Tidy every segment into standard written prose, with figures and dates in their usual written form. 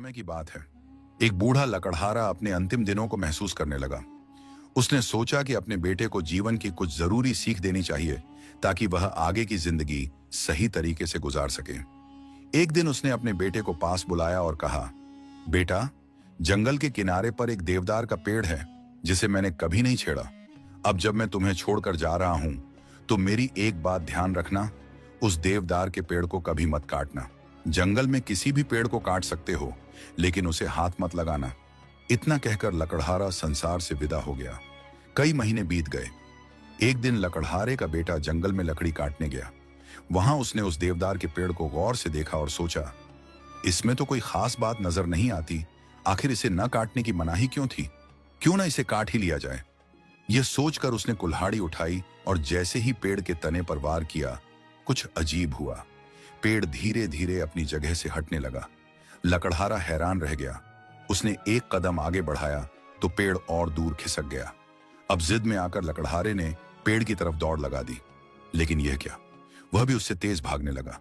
समय की बात है। एक बूढ़ा लकड़हारा अपने अंतिम दिनों को महसूस करने लगा। उसने सोचा कि अपने बेटे को जीवन की कुछ जरूरी सीख देनी चाहिए ताकि वह आगे की जिंदगी सही तरीके से गुजार सके। एक दिन उसने अपने बेटे को पास बुलाया और कहा, बेटा, जंगल के किनारे पर एक देवदार का पेड़ है जिसे मैंने कभी नहीं छेड़ा। अब जब मैं तुम्हें छोड़कर जा रहा हूं तो मेरी एक बात ध्यान रखना, उस देवदार के पेड़ को कभी मत काटना। जंगल में किसी भी पेड़ को काट सकते हो, लेकिन उसे हाथ मत लगाना। इतना कहकर लकड़हारा संसार से विदा हो गया। कई महीने बीत गए। एक दिन लकड़हारे का बेटा जंगल में लकड़ी काटने गया। वहां उसने उस देवदार के पेड़ को गौर से देखा और सोचा, इसमें तो कोई खास बात नजर नहीं आती। आखिर इसे न काटने की मनाही क्यों थी? क्यों ना इसे काट ही लिया जाए। यह सोचकर उसने कुल्हाड़ी उठाई और जैसे ही पेड़ के तने पर वार किया, कुछ अजीब हुआ। पेड़ धीरे धीरे अपनी जगह से हटने लगा। लकड़हारा हैरान रह गया। उसने एक कदम आगे बढ़ाया तो पेड़ और दूर खिसक गया। अब जिद में आकर लकड़हारे ने पेड़ की तरफ दौड़ लगा दी, लेकिन यह क्या, वह भी उससे तेज भागने लगा।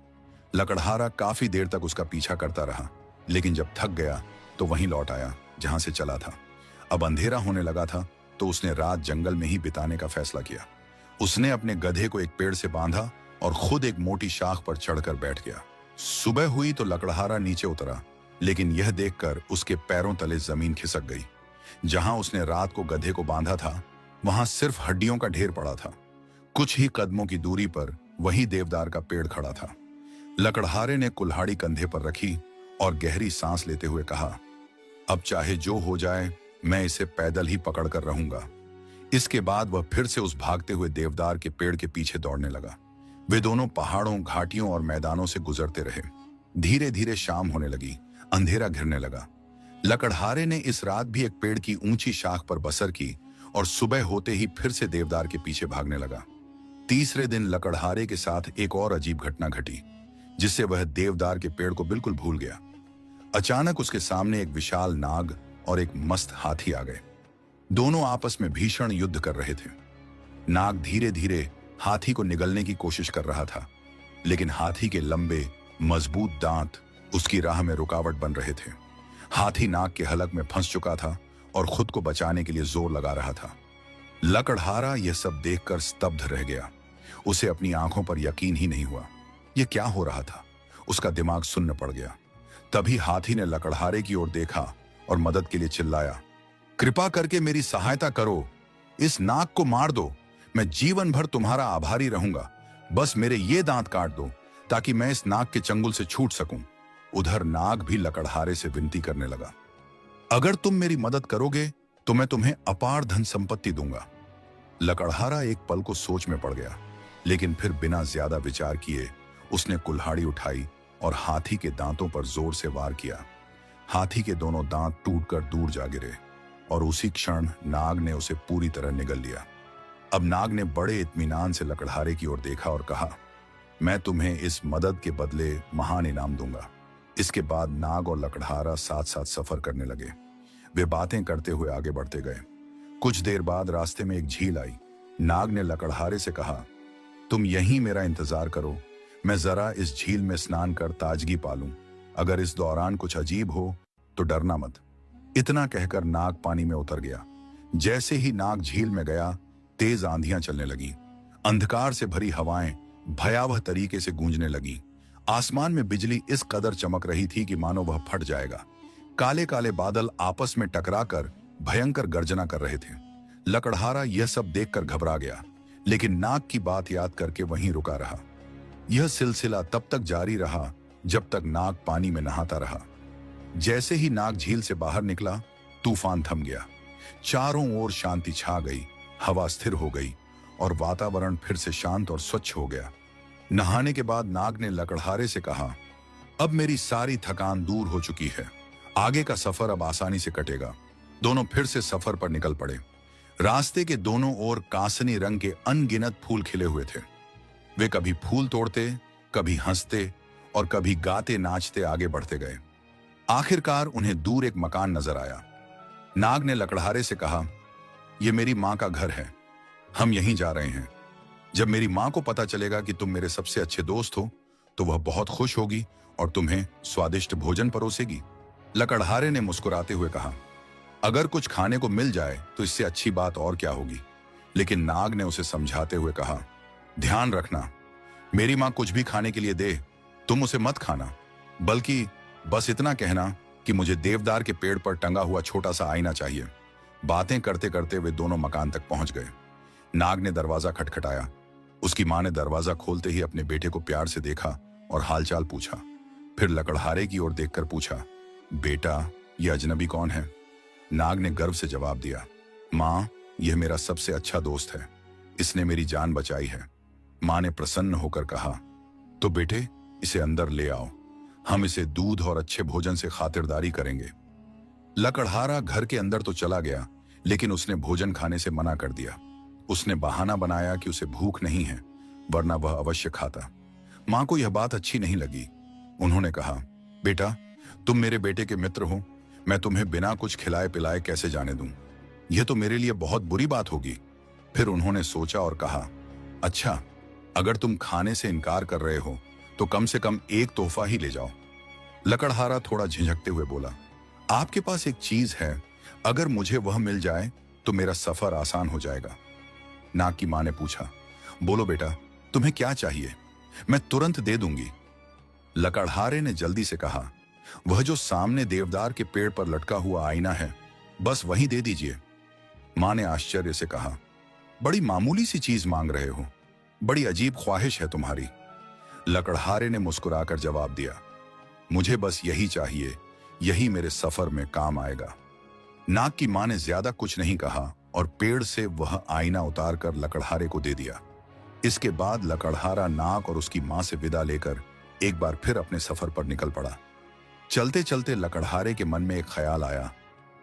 लकड़हारा काफी देर तक उसका पीछा करता रहा, लेकिन जब थक गया तो वहीं लौट आया जहां से चला था। अब अंधेरा होने लगा था तो उसने रात जंगल में ही बिताने का फैसला किया। उसने अपने गधे को एक पेड़ से बांधा और खुद एक मोटी शाख पर चढ़कर बैठ गया। सुबह हुई तो लकड़हारा नीचे उतरा, लेकिन यह देखकर उसके पैरों तले जमीन खिसक गई। जहां उसने रात को गधे को बांधा था, वहां सिर्फ हड्डियों का ढेर पड़ा था। कुछ ही कदमों की दूरी पर वही देवदार का पेड़ खड़ा था। लकड़हारे ने कुल्हाड़ी कंधे पर रखी और गहरी सांस लेते हुए कहा, अब चाहे जो हो जाए, मैं इसे पैदल ही पकड़ कर रहूंगा। इसके बाद वह फिर से उस भागते हुए देवदार के पेड़ के पीछे दौड़ने लगा। वे दोनों पहाड़ों, घाटियों और मैदानों से गुजरते रहे। धीरे धीरे शाम होने लगी, अंधेरा घिरने लगा। लकड़हारे ने इस रात भी एक पेड़ की ऊंची शाख पर बसर की और सुबह होते ही फिर से देवदार के पीछे भागने लगा। तीसरे दिन लकड़हारे के साथ एक और अजीब घटना घटी, जिससे वह देवदार के पेड़ को बिल्कुल भूल गया। अचानक उसके सामने एक विशाल नाग और एक मस्त हाथी आ गए। दोनों आपस में भीषण युद्ध कर रहे थे। नाग धीरे धीरे हाथी को निगलने की कोशिश कर रहा था, लेकिन हाथी के लंबे मजबूत दांत उसकी राह में रुकावट बन रहे थे। हाथी नाग के हलक में फंस चुका था और खुद को बचाने के लिए जोर लगा रहा था। लकड़हारा यह सब देखकर स्तब्ध रह गया। उसे अपनी आंखों पर यकीन ही नहीं हुआ। यह क्या हो रहा था? उसका दिमाग सुन्न पड़ गया। तभी हाथी ने लकड़हारे की ओर देखा और मदद के लिए चिल्लाया, कृपा करके मेरी सहायता करो, इस नाग को मार दो। मैं जीवन भर तुम्हारा आभारी रहूंगा। बस मेरे ये दांत काट दो ताकि मैं इस नाग के चंगुल से छूट सकूं। उधर नाग भी लकड़हारे से विनती करने लगा, अगर तुम मेरी मदद करोगे तो मैं तुम्हें अपार धन संपत्ति दूंगा। लकड़हारा एक पल को सोच में पड़ गया, लेकिन फिर बिना ज्यादा विचार किए उसने कुल्हाड़ी उठाई और हाथी के दांतों पर जोर से वार किया। हाथी के दोनों दांत टूटकर दूर जा गिरे और उसी क्षण नाग ने उसे पूरी तरह निगल लिया। अब नाग ने बड़े इत्मीनान से लकड़हारे की ओर देखा और कहा, मैं तुम्हें इस मदद के बदले महान इनाम दूंगा। इसके बाद नाग और लकड़हारा साथ साथ सफर करने लगे। वे बातें करते हुए आगे बढ़ते गए। कुछ देर बाद रास्ते में एक झील आई। नाग ने लकड़हारे से कहा, तुम यहीं मेरा इंतजार करो, मैं जरा इस झील में स्नान कर ताजगी पालूं। अगर इस दौरान कुछ अजीब हो तो डरना मत। इतना कहकर नाग पानी में उतर गया। जैसे ही नाग झील में गया, तेज आंधियां चलने लगी। अंधकार से भरी हवाएं भयावह तरीके से गूंजने लगी। आसमान में बिजली इस कदर चमक रही थी कि मानो वह फट जाएगा। काले काले बादल आपस में टकराकर भयंकर गर्जना कर रहे थे। लकड़हारा यह सब देखकर घबरा गया, लेकिन नाग की बात याद करके वहीं रुका रहा। यह सिलसिला तब तक जारी रहा जब तक नाग पानी में नहाता रहा। जैसे ही नाग झील से बाहर निकला, तूफान थम गया। चारों ओर शांति छा गई, हवा स्थिर हो गई और वातावरण फिर से शांत और स्वच्छ हो गया। नहाने के बाद नाग ने लकड़हारे से कहा, अब मेरी सारी थकान दूर हो चुकी है, आगे का सफर अब आसानी से कटेगा। दोनों फिर से सफर पर निकल पड़े। रास्ते के दोनों ओर कासनी रंग के अनगिनत फूल खिले हुए थे। वे कभी फूल तोड़ते, कभी हंसते और कभी गाते नाचते आगे बढ़ते गए। आखिरकार उन्हें दूर एक मकान नजर आया। नाग ने लकड़हारे से कहा, यह मेरी माँ का घर है, हम यहीं जा रहे हैं। जब मेरी माँ को पता चलेगा कि तुम मेरे सबसे अच्छे दोस्त हो तो वह बहुत खुश होगी और तुम्हें स्वादिष्ट भोजन परोसेगी। लकड़हारे ने मुस्कुराते हुए कहा, अगर कुछ खाने को मिल जाए तो इससे अच्छी बात और क्या होगी। लेकिन नाग ने उसे समझाते हुए कहा, ध्यान रखना, मेरी मां कुछ भी खाने के लिए दे, तुम उसे मत खाना, बल्कि बस इतना कहना कि मुझे देवदार के पेड़ पर टंगा हुआ छोटा सा आईना चाहिए। बातें करते करते वे दोनों मकान तक पहुंच गए। नाग ने दरवाजा खटखटाया। उसकी मां ने दरवाजा खोलते ही अपने बेटे को प्यार से देखा और हालचाल पूछा। फिर लकड़हारे की ओर देखकर पूछा, बेटा, यह अजनबी कौन है? नाग ने गर्व से जवाब दिया, मां, यह मेरा सबसे अच्छा दोस्त है, इसने मेरी जान बचाई है। मां ने प्रसन्न होकर कहा, तो बेटे, इसे अंदर ले आओ, हम इसे दूध और अच्छे भोजन से खातिरदारी करेंगे। लकड़हारा घर के अंदर तो चला गया, लेकिन उसने भोजन खाने से मना कर दिया। उसने बहाना बनाया कि उसे भूख नहीं है, वरना वह अवश्य खाता। मां को यह बात अच्छी नहीं लगी। उन्होंने कहा, बेटा, तुम मेरे बेटे के मित्र हो, मैं तुम्हें बिना कुछ खिलाए पिलाए कैसे जाने दूं? यह तो मेरे लिए बहुत बुरी बात होगी। फिर उन्होंने सोचा और कहा, अच्छा, अगर तुम खाने से इनकार कर रहे हो तो कम से कम एक तोहफा ही ले जाओ। लकड़हारा थोड़ा झिझकते हुए बोला, आपके पास एक चीज है, अगर मुझे वह मिल जाए तो मेरा सफर आसान हो जाएगा। नाग की मां ने पूछा, बोलो बेटा, तुम्हें क्या चाहिए? मैं तुरंत दे दूंगी। लकड़हारे ने जल्दी से कहा, वह जो सामने देवदार के पेड़ पर लटका हुआ आईना है, बस वही दे दीजिए। मां ने आश्चर्य से कहा, बड़ी मामूली सी चीज मांग रहे हो, बड़ी अजीब ख्वाहिश है तुम्हारी। लकड़हारे ने मुस्कुराकर जवाब दिया, मुझे बस यही चाहिए, यही मेरे सफर में काम आएगा। नाग की मां ने ज्यादा कुछ नहीं कहा और पेड़ से वह आईना उतारकर लकड़हारे को दे दिया। इसके बाद लकड़हारा नाग और उसकी मां से विदा लेकर एक बार फिर अपने सफर पर निकल पड़ा। चलते चलते लकड़हारे के मन में एक ख्याल आया,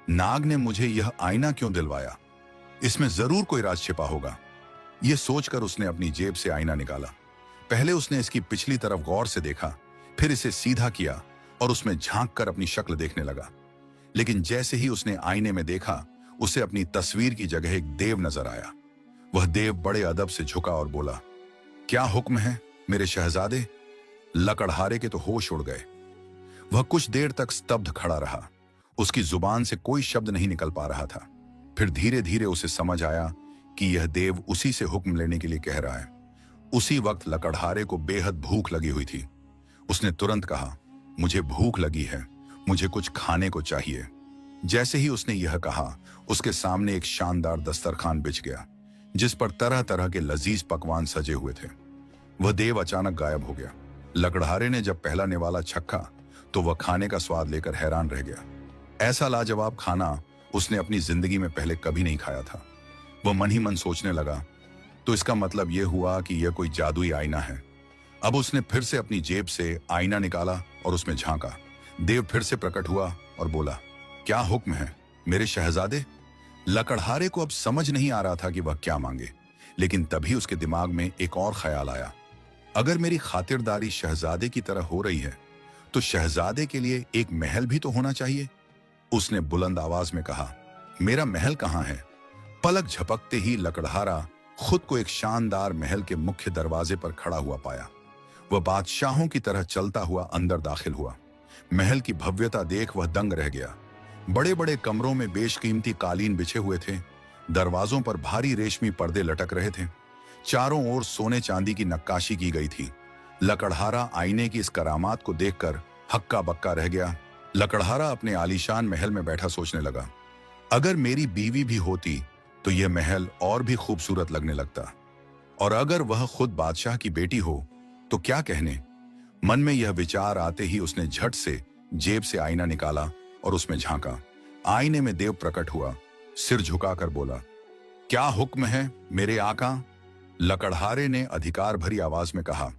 नाग ने मुझे यह आईना क्यों दिलवाया? इसमें जरूर कोई राज छिपा होगा। यह सोचकर उसने अपनी जेब से आईना निकाला। पहले उसने इसकी पिछली तरफ गौर से देखा, फिर इसे सीधा किया और उसमें झांक कर अपनी शक्ल देखने लगा। लेकिन जैसे ही उसने आईने में देखा, उसे अपनी तस्वीर की जगह एक देव नजर आया। वह देव बड़े अदब से झुका और बोला, क्या हुक्म है मेरे शहजादे? लकड़हारे के तो होश उड़ गए। वह कुछ देर तक स्तब्ध खड़ा रहा। उसकी जुबान से कोई शब्द नहीं निकल पा रहा था। फिर धीरे धीरे उसे समझ आया कि यह देव उसी से हुक्म लेने के लिए कह रहा है। उसी वक्त लकड़हारे को बेहद भूख लगी हुई थी। उसने तुरंत कहा, मुझे भूख लगी है, मुझे कुछ खाने को चाहिए। जैसे ही उसने यह कहा, उसके सामने एक शानदार दस्तरखान बिछ गया, जिस पर तरह तरह के लजीज पकवान सजे हुए थे। वह देव अचानक गायब हो गया। लकड़हारे ने जब पहला निवाला छक्का तो वह खाने का स्वाद लेकर हैरान रह गया। ऐसा लाजवाब खाना उसने अपनी जिंदगी में पहले कभी नहीं खाया था। वह मन ही मन सोचने लगा, तो इसका मतलब यह हुआ कि यह कोई जादुई आईना है। अब उसने फिर से अपनी जेब से आईना निकाला और उसमें झांका। देव फिर से प्रकट हुआ और बोला, क्या हुक्म है मेरे शहजादे? लकड़हारे को अब समझ नहीं आ रहा था कि वह क्या मांगे, लेकिन तभी उसके दिमाग में एक और ख्याल आया, अगर मेरी खातिरदारी शहजादे की तरह हो रही है तो शहजादे के लिए एक महल भी तो होना चाहिए। उसने बुलंद आवाज में कहा, मेरा महल कहाँ है? पलक झपकते ही लकड़हारा खुद को एक शानदार महल के मुख्य दरवाजे पर खड़ा हुआ पाया। वह बादशाहों की तरह चलता हुआ अंदर दाखिल हुआ। महल की भव्यता देख वह दंग रह गया। बड़े बड़े कमरों में बेशकीमती कालीन बिछे हुए थे। दरवाजों पर भारी रेशमी पर्दे लटक रहे थे। चारों ओर सोने चांदी की नक्काशी की गई थी। लकड़हारा आईने की इस करामात को देखकर हक्का बक्का रह गया। लकड़हारा अपने आलीशान महल में बैठा सोचने लगा, अगर मेरी बीवी भी होती तो यह महल और भी खूबसूरत लगने लगता, और अगर वह खुद बादशाह की बेटी हो तो क्या कहने। मन में यह विचार आते ही उसने झट से जेब से आईना निकाला और उसमें झांका। आईने में देव प्रकट हुआ। सिर झुकाकर बोला, क्या हुक्म है मेरे आका? लकड़हारे ने अधिकार भरी आवाज में कहा,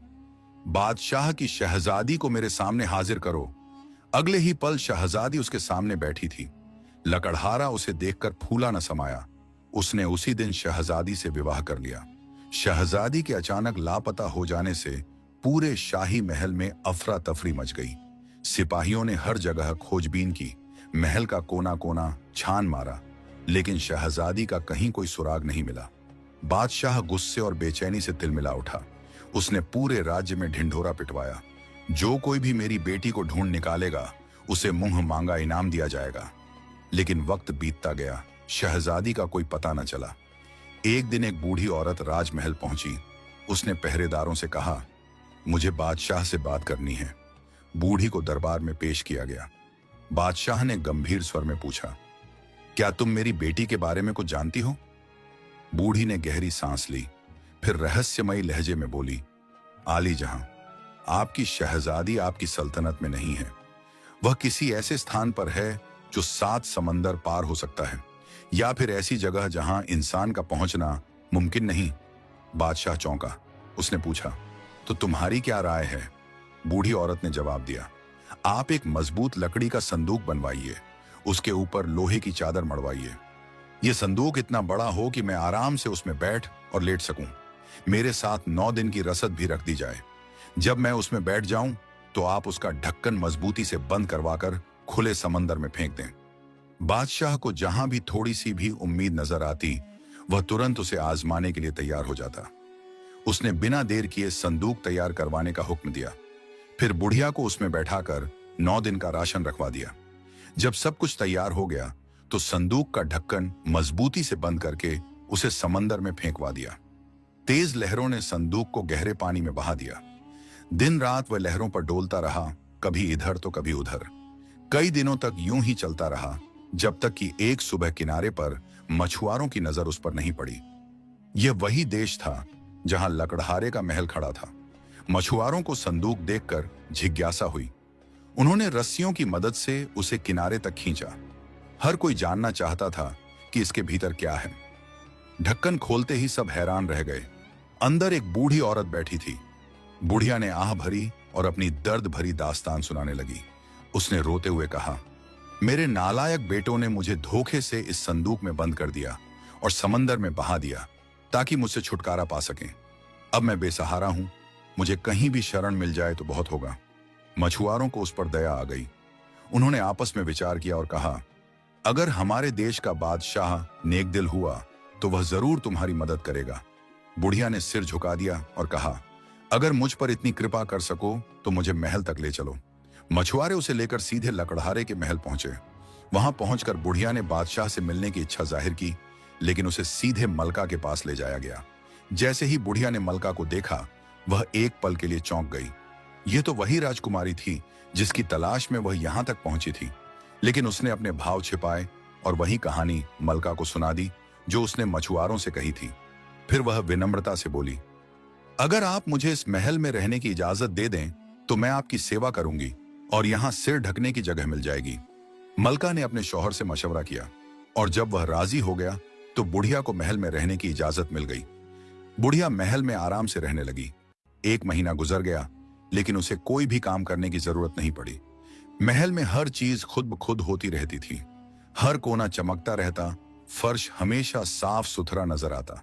बादशाह की शहजादी को मेरे सामने हाजिर करो। अगले ही पल शहजादी उसके सामने बैठी थी। लकड़हारा उसे देखकर फूला न समाया। उसने उसी दिन शहजादी से विवाह कर लिया। शहजादी के अचानक लापता हो जाने से पूरे शाही महल में अफरा तफरी मच गई। सिपाहियों ने हर जगह खोजबीन की, महल का कोना कोना छान मारा, लेकिन शहजादी का कहीं कोई सुराग नहीं मिला। बादशाह गुस्से और बेचैनी से तिलमिला उठा। उसने पूरे राज्य में ढिंढोरा पिटवाया, जो कोई भी मेरी बेटी को ढूंढ निकालेगा उसे मुंह मांगा इनाम दिया जाएगा। लेकिन वक्त बीतता गया, शहजादी का कोई पता न चला। एक दिन एक बूढ़ी औरत राजमहल पहुंची। उसने पहरेदारों से कहा, मुझे बादशाह से बात करनी है। बूढ़ी को दरबार में पेश किया गया। बादशाह ने गंभीर स्वर में पूछा, क्या तुम मेरी बेटी के बारे में कुछ जानती हो? बूढ़ी ने गहरी सांस ली, फिर रहस्यमयी लहजे में बोली, आली जहां, आपकी शहजादी आपकी सल्तनत में नहीं है। वह किसी ऐसे स्थान पर है जो 7 समंदर पार हो सकता है, या फिर ऐसी जगह जहां इंसान का पहुंचना मुमकिन नहीं। बादशाह चौंका। उसने पूछा, तो तुम्हारी क्या राय है? बूढ़ी औरत ने जवाब दिया, आप एक मजबूत लकड़ी का संदूक बनवाइए, उसके ऊपर लोहे की चादर मड़वाइए। यह संदूक इतना बड़ा हो कि मैं आराम से उसमें बैठ और लेट सकूं। मेरे साथ 9 दिन की रसद भी रख दी जाए। जब मैं उसमें बैठ जाऊं तो आप उसका ढक्कन मजबूती से बंद करवाकर खुले समंदर में फेंक दें। बादशाह को जहां भी थोड़ी सी भी उम्मीद नजर आती, वह तुरंत उसे आजमाने के लिए तैयार हो जाता। उसने बिना देर किए संदूक तैयार करवाने का हुक्म दिया। फिर बुढ़िया को उसमें बैठाकर 9 दिन का राशन रखवा दिया। जब सब कुछ तैयार हो गया तो संदूक का ढक्कन मजबूती से बंद करके उसे समंदर में फेंकवा दिया। तेज लहरों ने संदूक को गहरे पानी में बहा दिया। दिन रात वह लहरों पर डोलता रहा, कभी इधर तो कभी उधर। कई दिनों तक यूं ही चलता रहा, जब तक कि एक सुबह किनारे पर मछुआरों की नजर उस पर नहीं पड़ी। यह वही देश था जहां लकड़हारे का महल खड़ा था। मछुआरों को संदूक देखकर जिज्ञासा हुई। उन्होंने रस्सियों की मदद से उसे किनारे तक खींचा। हर कोई जानना चाहता था कि इसके भीतर क्या है। ढक्कन खोलते ही सब हैरान रह गए। अंदर एक बूढ़ी औरत बैठी थी। बुढ़िया ने आह भरी और अपनी दर्द भरी दास्तान सुनाने लगी। उसने रोते हुए कहा, मेरे नालायक बेटों ने मुझे धोखे से इस संदूक में बंद कर दिया और समंदर में बहा दिया ताकि मुझसे छुटकारा पा सकें। अब मैं बेसहारा हूं, मुझे कहीं भी शरण मिल जाए तो बहुत होगा। मछुआरों को उस पर दया आ गई। उन्होंने आपस में विचार किया और कहा, अगर हमारे देश का बादशाह नेक दिल हुआ तो वह जरूर तुम्हारी मदद करेगा। बुढ़िया ने सिर झुका दिया और कहा, अगर मुझ पर इतनी कृपा कर सको तो मुझे महल तक ले चलो। मछुआरे उसे लेकर सीधे लकड़हारे के महल पहुंचे। वहां पहुंचकर बुढ़िया ने बादशाह से मिलने की इच्छा जाहिर की, लेकिन उसे सीधे मलका के पास ले जाया गया। जैसे ही बुढ़िया ने मलका को देखा, वह एक पल के लिए चौंक गई। यह तो वही राजकुमारी थी जिसकी तलाश में वह यहां तक पहुंची थी। लेकिन उसने अपने भाव छिपाए और वही कहानी मलका को सुना दी जो उसने मछुआरों से कही थी। फिर वह विनम्रता से बोली, अगर आप मुझे इस महल में रहने की इजाजत दे दें तो मैं आपकी सेवा करूंगी और यहां सिर ढकने की जगह मिल जाएगी। मलका ने अपने शौहर से मशवरा किया और जब वह राजी हो गया तो बुढ़िया को महल में रहने की इजाजत मिल गई। बुढ़िया महल में आराम से रहने लगी। 1 महीना गुजर गया, लेकिन उसे कोई भी काम करने की जरूरत नहीं पड़ी। महल में हर चीज खुद ब खुद होती रहती थी। हर कोना चमकता रहता, फर्श हमेशा साफ सुथरा नजर आता।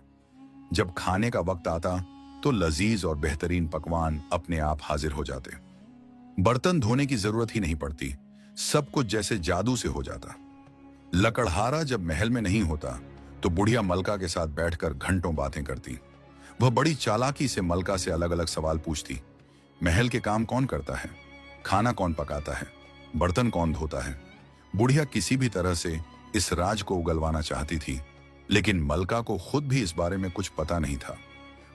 जब खाने का वक्त आता तो लजीज और बेहतरीन पकवान अपने आप हाजिर हो जाते। बर्तन धोने की जरूरत ही नहीं पड़ती, सब कुछ जैसे जादू से हो जाता। लकड़हारा जब महल में नहीं होता तो बुढ़िया मलका के साथ बैठकर घंटों बातें करती। वह बड़ी चालाकी से मलका से अलग अलग सवाल पूछती। महल के काम कौन करता है, खाना कौन पकाता है, बर्तन कौन धोता है। बुढ़िया किसी भी तरह से इस राज को उगलवाना चाहती थी, लेकिन मलका को खुद भी इस बारे में कुछ पता नहीं था।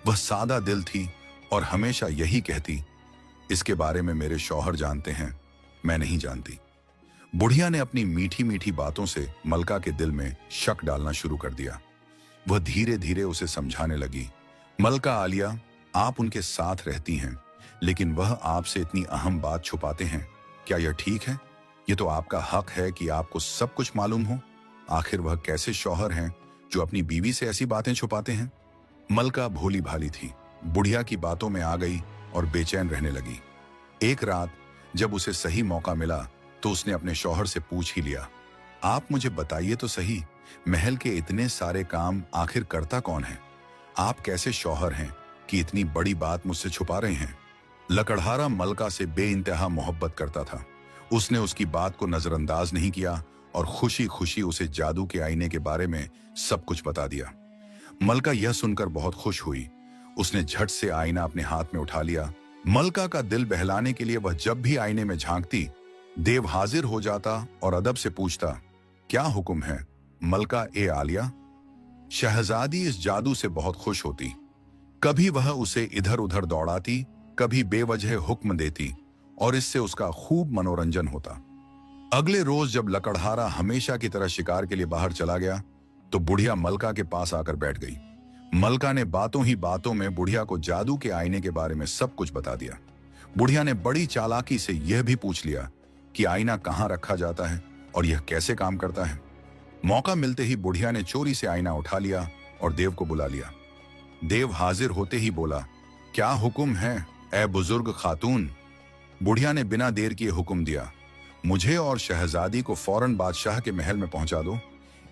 वह सादा दिल थी और हमेशा यही कहती, इसके बारे में मेरे शौहर जानते हैं, मैं नहीं जानती। बुढ़िया ने अपनी मीठी मीठी बातों से मलका के दिल में शक डालना शुरू कर दिया। वह धीरे धीरे उसे समझाने लगी, मलका आलिया, आप उनके साथ रहती हैं, लेकिन वह आपसे इतनी अहम बात छुपाते हैं। क्या यह ठीक है? यह तो आपका हक है कि आपको सब कुछ मालूम हो। आखिर वह कैसे शौहर हैं जो अपनी बीवी से ऐसी बातें छुपाते हैं? मलका भोली भाली थी, बुढ़िया की बातों में आ गई और बेचैन रहने लगी। एक रात जब उसे सही मौका मिला तो उसने अपने शौहर से पूछ ही लिया, आप मुझे बताइए तो सही, महल के इतने सारे काम आखिर करता कौन है? आप कैसे शौहर हैं कि इतनी बड़ी बात मुझसे छुपा रहे हैं? लकड़हारा मलका से बेइंतहा मोहब्बत करता था। उसने उसकी बात को नजरअंदाज नहीं किया और खुशी खुशी उसे जादू के आईने के बारे में सब कुछ बता दिया। मलका यह सुनकर बहुत खुश हुई। उसने झट से आईना अपने हाथ में उठा लिया। मलका का दिल बहलाने के लिए वह जब भी आईने में झांकती देव हाजिर हो जाता और अदब से पूछता, क्या हुक्म है मलका ए आलिया। शहजादी इस जादू से बहुत खुश होती। कभी वह उसे इधर उधर दौड़ाती, कभी बेवजह हुक्म देती और इससे उसका खूब मनोरंजन होता। अगले रोज जब लकड़हारा हमेशा की तरह शिकार के लिए बाहर चला गया तो बुढ़िया मलका के पास आकर बैठ गई। मलका ने बातों ही बातों में बुढ़िया को जादू के आईने के बारे में सब कुछ बता दिया। बुढ़िया ने बड़ी चालाकी से यह भी पूछ लिया कि आईना कहाँ रखा जाता है और यह कैसे काम करता है। मौका मिलते ही बुढ़िया ने चोरी से आईना उठा लिया और देव को बुला लिया। देव हाजिर होते ही बोला, क्या हुक्म है ए बुजुर्ग खातून। बुढ़िया ने बिना देर किए हुक्म दिया, मुझे और शहजादी को फौरन बादशाह के महल में पहुंचा दो।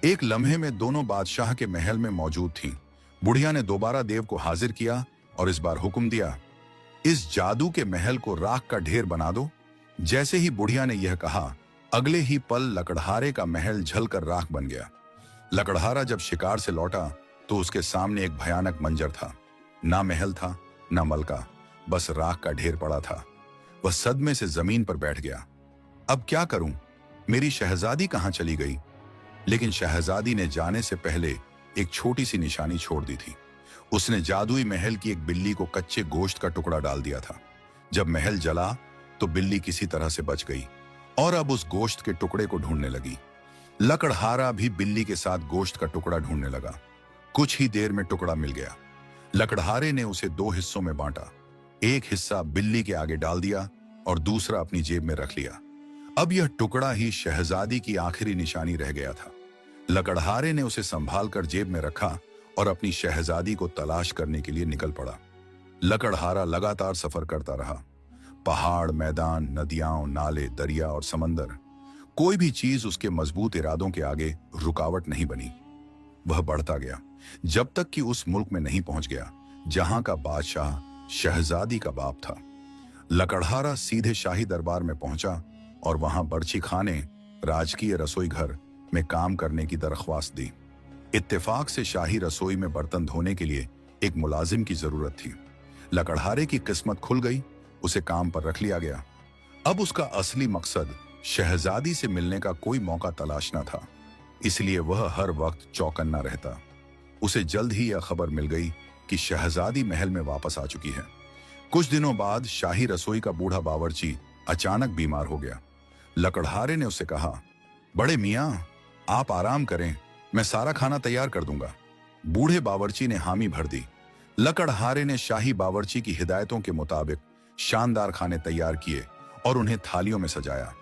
एक लम्हे में दोनों बादशाह के महल में मौजूद थीं। बुढ़िया ने दोबारा देव को हाजिर किया और इस बार हुक्म दिया, इस जादू के महल को राख का ढेर बना दो। जैसे ही बुढ़िया ने यह कहा, अगले ही पल लकड़हारे का महल जलकर राख बन गया। लकड़हारा जब शिकार से लौटा तो उसके सामने एक भयानक मंजर था। ना महल था, ना मलका, बस राख का ढेर पड़ा था। वह सदमे से जमीन पर बैठ गया। अब क्या करूं? मेरी शहजादी कहां चली गई? लेकिन शहजादी ने जाने से पहले एक छोटी सी निशानी छोड़ दी थी। उसने जादुई महल की एक बिल्ली को कच्चे गोश्त का टुकड़ा डाल दिया था। जब महल जला तो बिल्ली किसी तरह से बच गई और अब उस गोश्त के टुकड़े को ढूंढने लगी। लकड़हारा भी बिल्ली के साथ गोश्त का टुकड़ा ढूंढने लगा। कुछ ही देर में टुकड़ा मिल गया। लकड़हारे ने उसे दो हिस्सों में बांटा। एक हिस्सा बिल्ली के आगे डाल दिया और दूसरा अपनी जेब में रख लिया। अब यह टुकड़ा ही शहजादी की आखिरी निशानी रह गया था। लकड़हारे ने उसे संभाल कर जेब में रखा और अपनी शहजादी को तलाश करने के लिए निकल पड़ा। लकड़हारा लगातार सफर करता रहा। पहाड़, मैदान, नदियां, नाले, दरिया और समंदर, कोई भी चीज उसके मजबूत इरादों के आगे रुकावट नहीं बनी। वह बढ़ता गया जब तक कि उस मुल्क में नहीं पहुंच गया जहां का बादशाह शहजादी का बाप था। लकड़हारा सीधे शाही दरबार में पहुंचा और वहां बर्छी खाने, राजकीय रसोई घर में काम करने की दरख्वास्त दी। इत्तेफाक से शाही रसोई में बर्तन धोने के लिए एक मुलाजिम की जरूरत थी। लकड़हारे की किस्मत खुल गई, उसे काम पर रख लिया गया। अब उसका असली मकसद शहजादी से मिलने का कोई मौका तलाशना था, इसलिए वह हर वक्त चौकन्ना रहता। उसे जल्द ही यह खबर मिल गई कि शहजादी महल में वापस आ चुकी है। कुछ दिनों बाद शाही रसोई का बूढ़ा बावर्ची अचानक बीमार हो गया। लकड़हारे ने उससे कहा, बड़े मियां, आप आराम करें, मैं सारा खाना तैयार कर दूंगा। बूढ़े बावर्ची ने हामी भर दी। लकड़हारे ने शाही बावर्ची की हिदायतों के मुताबिक शानदार खाने तैयार किए और उन्हें थालियों में सजाया।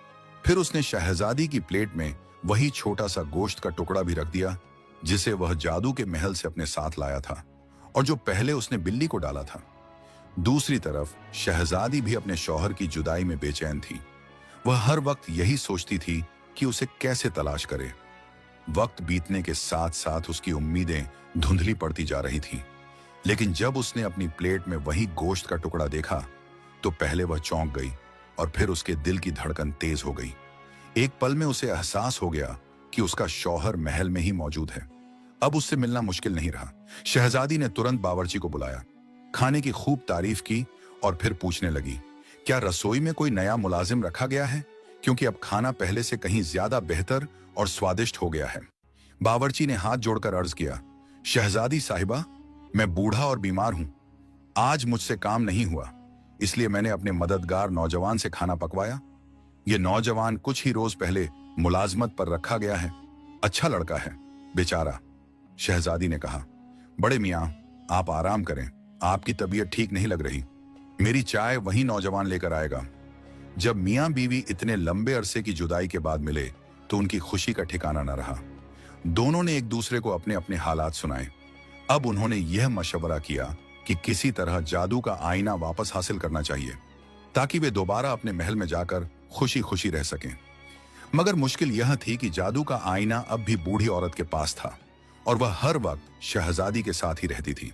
फिर उसने शहजादी की प्लेट में वही छोटा सा गोश्त का टुकड़ा भी रख दिया जिसे वह जादू के महल से अपने साथ लाया था और जो पहले उसने बिल्ली को डाला था। दूसरी तरफ शहजादी भी अपने शौहर की जुदाई में बेचैन थी। वह हर वक्त यही सोचती थी कि उसे कैसे तलाश करे। वक्त बीतने के साथ साथ उसकी उम्मीदें धुंधली पड़ती जा रही थीं। लेकिन जब उसने अपनी प्लेट में वही गोश्त का टुकड़ा देखा तो पहले वह चौंक गई और फिर उसके दिल की धड़कन तेज हो गई। एक पल में उसे एहसास हो गया कि उसका शौहर महल में ही मौजूद है। अब उससे मिलना मुश्किल नहीं रहा। शहजादी ने तुरंत बावर्ची को बुलाया, खाने की खूब तारीफ की और फिर पूछने लगी, क्या रसोई में कोई नया मुलाजिम रखा गया है? क्योंकि अब खाना पहले से कहीं ज्यादा बेहतर और स्वादिष्ट हो गया है। बावर्ची ने हाथ जोड़कर अर्ज किया, शहजादी साहिबा, मैं बूढ़ा और बीमार हूं। आज मुझसे काम नहीं हुआ, इसलिए मैंने अपने मददगार नौजवान से खाना पकवाया। यह नौजवान कुछ ही रोज पहले मुलाजमत पर रखा गया है। अच्छा लड़का है बेचारा। शहजादी ने कहा, बड़े मियां, आप आराम करें, आपकी तबीयत ठीक नहीं लग रही। मेरी चाय वही नौजवान लेकर आएगा। जब मियां बीवी इतने लंबे अरसे की जुदाई के बाद मिले तो उनकी खुशी का ठिकाना न रहा। दोनों ने एक दूसरे को अपने अपने हालात सुनाए। अब उन्होंने यह मशवरा किया कि किसी तरह जादू का आईना वापस हासिल करना चाहिए ताकि वे दोबारा अपने महल में जाकर खुशी खुशी रह सकें। मगर मुश्किल यह थी कि जादू का आईना अब भी बूढ़ी औरत के पास था और वह हर वक्त शहजादी के साथ ही रहती थी।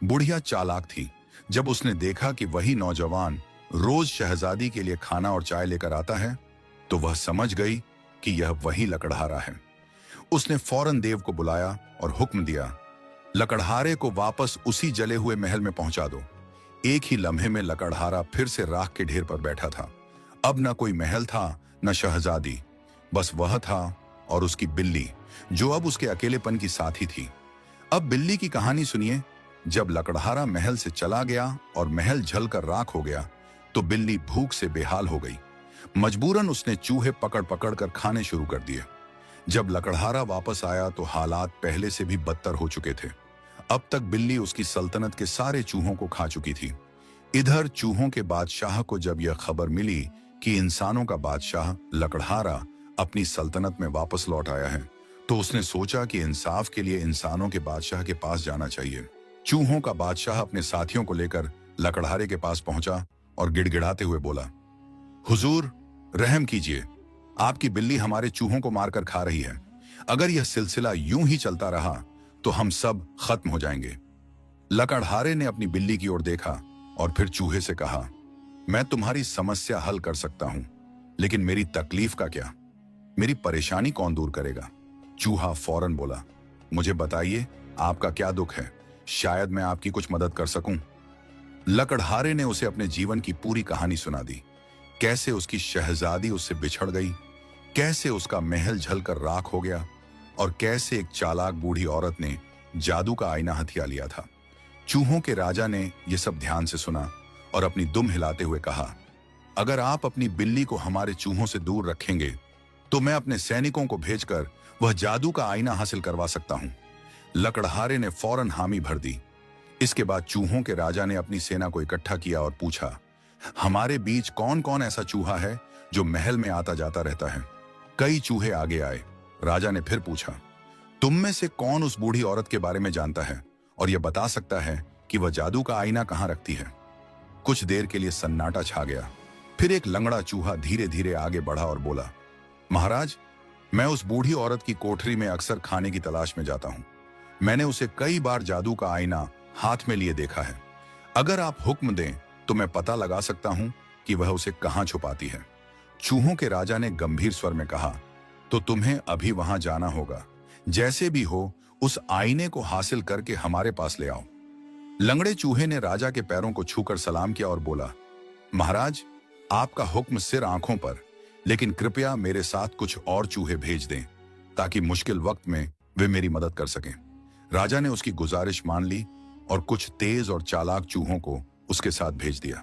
बुढ़िया चालाक थी। जब उसने देखा कि वही नौजवान रोज शहजादी के लिए खाना और चाय लेकर आता है तो वह समझ गई कि यह वही लकड़हारा है। उसने फौरन देव को बुलाया और हुक्म दिया, लकड़हारे को वापस उसी जले हुए महल में पहुंचा दो। एक ही लम्हे में लकड़हारा फिर से राख के ढेर पर बैठा था। अब न कोई महल था, न शहजादी, बस वह था और उसकी बिल्ली, जो अब उसके अकेलेपन की साथी थी। अब बिल्ली की कहानी सुनिए। जब लकड़हारा महल से चला गया और महल जलकर राख हो गया, तो बिल्ली भूख से बेहाल हो गई। मजबूरन उसने चूहे पकड़ पकड़ कर खाने शुरू कर दिए। जब लकड़हारा वापस आया तो हालात पहले से भी बदतर हो चुके थे। अब तक बिल्ली उसकी सल्तनत के सारे चूहों को खा चुकी थी। इधर चूहों के बादशाह को जब यह खबर मिली कि इंसानों का बादशाह लकड़हारा अपनी सल्तनत में वापस लौट आया है, तो उसने सोचा कि इंसाफ के लिए इंसानों के बादशाह के पास जाना चाहिए। चूहों का बादशाह अपने साथियों को लेकर लकड़हारे के पास पहुंचा और गिड़गिड़ाते हुए बोला, हुजूर, रहम कीजिए, आपकी बिल्ली हमारे चूहों को मारकर खा रही है। अगर यह सिलसिला यूं ही चलता रहा तो हम सब खत्म हो जाएंगे। लकड़हारे ने अपनी बिल्ली की ओर देखा और फिर चूहे से कहा, मैं तुम्हारी समस्या हल कर सकता हूं, लेकिन मेरी तकलीफ का क्या? मेरी परेशानी कौन दूर करेगा? चूहा फौरन बोला, मुझे बताइए, आपका क्या दुख है? शायद मैं आपकी कुछ मदद कर सकूं। लकड़हारे ने उसे अपने जीवन की पूरी कहानी सुना दी। कैसे उसकी शहजादी उससे बिछड़ गई, कैसे उसका महल जलकर राख हो गया, और कैसे एक चालाक बूढ़ी औरत ने जादू का आईना हथिया लिया था। चूहों के राजा ने यह सब ध्यान से सुना और अपनी दुम हिलाते हुए कहा, अगर आप अपनी बिल्ली को हमारे चूहों से दूर रखेंगे तो मैं अपने सैनिकों को भेजकर वह जादू का आईना हासिल करवा सकता हूं। लकड़हारे ने फौरन हामी भर दी। इसके बाद चूहों के राजा ने अपनी सेना को इकट्ठा किया और पूछा, हमारे बीच कौन कौन ऐसा चूहा है जो महल में आता जाता रहता है? कई चूहे आगे आए। राजा ने फिर पूछा, तुम में से कौन उस बूढ़ी औरत के बारे में जानता है और यह बता सकता है कि वह जादू का आईना कहां रखती है? कुछ देर के लिए सन्नाटा छा गया। फिर एक लंगड़ा चूहा धीरे धीरे आगे बढ़ा और बोला, महाराज, मैं उस बूढ़ी औरत की कोठरी में अक्सर खाने की तलाश में जाता हूं। मैंने उसे कई बार जादू का आईना हाथ में लिए देखा है। अगर आप हुक्म दें तो मैं पता लगा सकता हूं कि वह उसे कहां छुपाती है। चूहों के राजा ने गंभीर स्वर में कहा, तो तुम्हें अभी वहां जाना होगा। जैसे भी हो उस आईने को हासिल करके हमारे पास ले आओ। लंगड़े चूहे ने राजा के पैरों को छूकर सलाम किया और बोला, महाराज, आपका हुक्म सिर आंखों पर, लेकिन कृपया मेरे साथ कुछ और चूहे भेज दें ताकि मुश्किल वक्त में वे मेरी मदद कर सकें। राजा ने उसकी गुजारिश मान ली और कुछ तेज और चालाक चूहों को उसके साथ भेज दिया।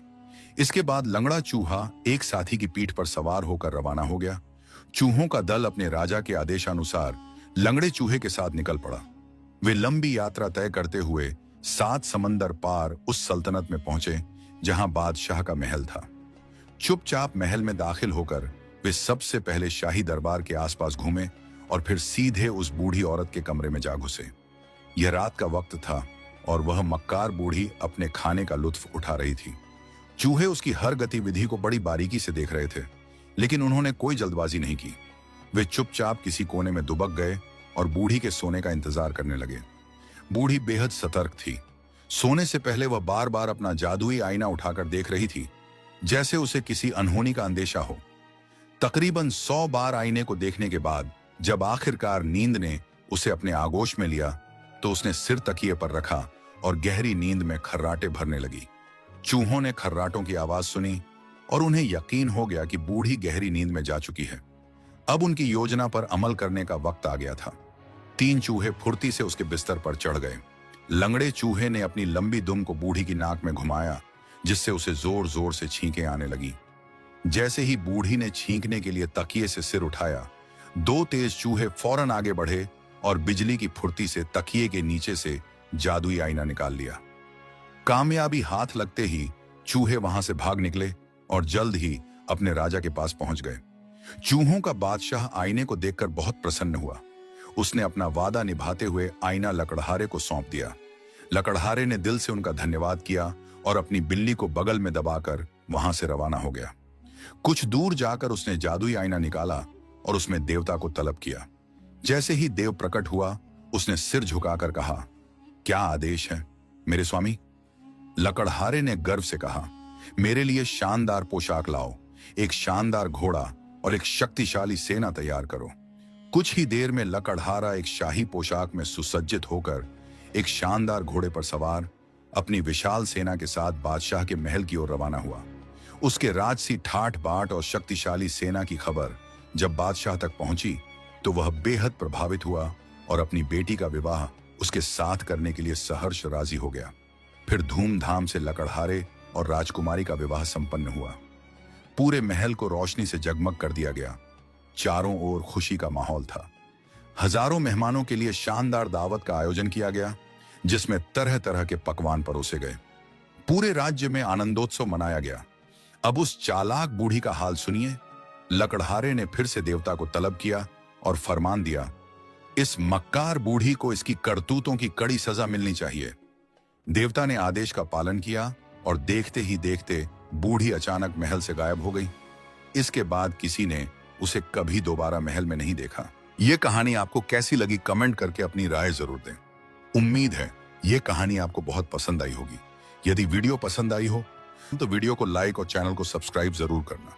इसके बाद लंगड़ा चूहा एक साथी की पीठ पर सवार होकर रवाना हो गया। चूहों का दल अपने राजा के आदेशानुसार लंगड़े चूहे के साथ निकल पड़ा। वे लंबी यात्रा तय करते हुए 7 समंदर पार उस सल्तनत में पहुंचे जहां बादशाह का महल था। चुपचाप महल में दाखिल होकर वे सबसे पहले शाही दरबार के आसपास घूमे और फिर सीधे उस बूढ़ी औरत के कमरे में जा घुसे। यह रात का वक्त था और वह मक्कार बूढ़ी अपने खाने का लुत्फ उठा रही थी। चूहे उसकी हर गतिविधि को बड़ी बारीकी से देख रहे थे, लेकिन उन्होंने कोई जल्दबाजी नहीं की। वे चुपचाप किसी कोने में दुबक गए और बूढ़ी के सोने का इंतजार करने लगे। बूढ़ी बेहद सतर्क थी। सोने से पहले वह बार बार अपना जादुई आईना उठाकर देख रही थी, जैसे उसे किसी अनहोनी का अंदेशा हो। तकरीबन 100 बार आईने को देखने के बाद जब आखिरकार नींद ने उसे अपने आगोश में लिया, तो उसने सिर तकिए पर रखा और गहरी नींद में खर्राटे भरने लगी। चूहों ने खर्राटों की आवाज सुनी और उन्हें यकीन हो गया कि बूढ़ी गहरी नींद में जा चुकी है। अब उनकी योजना पर अमल करने का वक्त आ गया था। 3 चूहे फुर्ती से उसके बिस्तर पर चढ़ गए। लंगड़े चूहे ने अपनी लंबी दुम को बूढ़ी की नाक में घुमाया, जिससे उसे जोर जोर से छींकें आने लगी। जैसे ही बूढ़ी ने छींकने के लिए तकिए से सिर उठाया, 2 तेज चूहे फौरन आगे बढ़े और बिजली की फुर्ती से तकिए के नीचे से जादुई आईना निकाल लिया। कामयाबी हाथ लगते ही चूहे वहां से भाग निकले और जल्द ही अपने राजा के पास पहुंच गए। चूहों का बादशाह आईने को देखकर बहुत प्रसन्न हुआ। उसने अपना वादा निभाते हुए आईना लकड़हारे को सौंप दिया। लकड़हारे ने दिल से उनका धन्यवाद किया और अपनी बिल्ली को बगल में दबाकर वहां से रवाना हो गया। कुछ दूर जाकर उसने जादुई आईना निकाला और उसमें देवता को तलब किया। जैसे ही देव प्रकट हुआ, उसने सिर झुकाकर कहा, क्या आदेश है मेरे स्वामी? लकड़हारे ने गर्व से कहा, मेरे लिए शानदार पोशाक लाओ, एक शानदार घोड़ा और एक शक्तिशाली सेना तैयार करो। कुछ ही देर में लकड़हारा एक शाही पोशाक में सुसज्जित होकर एक शानदार घोड़े पर सवार अपनी विशाल सेना के साथ बादशाह के महल की ओर रवाना हुआ। उसके राजसी ठाठ बाट और शक्तिशाली सेना की खबर जब बादशाह तक पहुंची तो वह बेहद प्रभावित हुआ और अपनी बेटी का विवाह उसके साथ करने के लिए सहर्ष राजी हो गया। फिर धूमधाम से लकड़हारे और राजकुमारी का विवाह संपन्न हुआ। पूरे महल को रोशनी से जगमग कर दिया गया। चारों ओर खुशी का माहौल था। हजारों मेहमानों के लिए शानदार दावत का आयोजन किया गया, जिसमें तरह तरह के पकवान परोसे गए। पूरे राज्य में आनंदोत्सव मनाया गया। अब उस चालाक बूढ़ी का हाल सुनिए। लकड़हारे ने फिर से देवता को तलब किया और फरमान दिया, इस मक्कार बूढ़ी को इसकी करतूतों की कड़ी सजा मिलनी चाहिए। देवता ने आदेश का पालन किया और देखते ही देखते बूढ़ी अचानक महल से गायब हो गई। इसके बाद किसी ने उसे कभी दोबारा महल में नहीं देखा। यह कहानी आपको कैसी लगी कमेंट करके अपनी राय जरूर दें। उम्मीद है यह कहानी आपको बहुत पसंद आई होगी। यदि वीडियो पसंद आई हो तो वीडियो को लाइक और चैनल को सब्सक्राइब जरूर करना।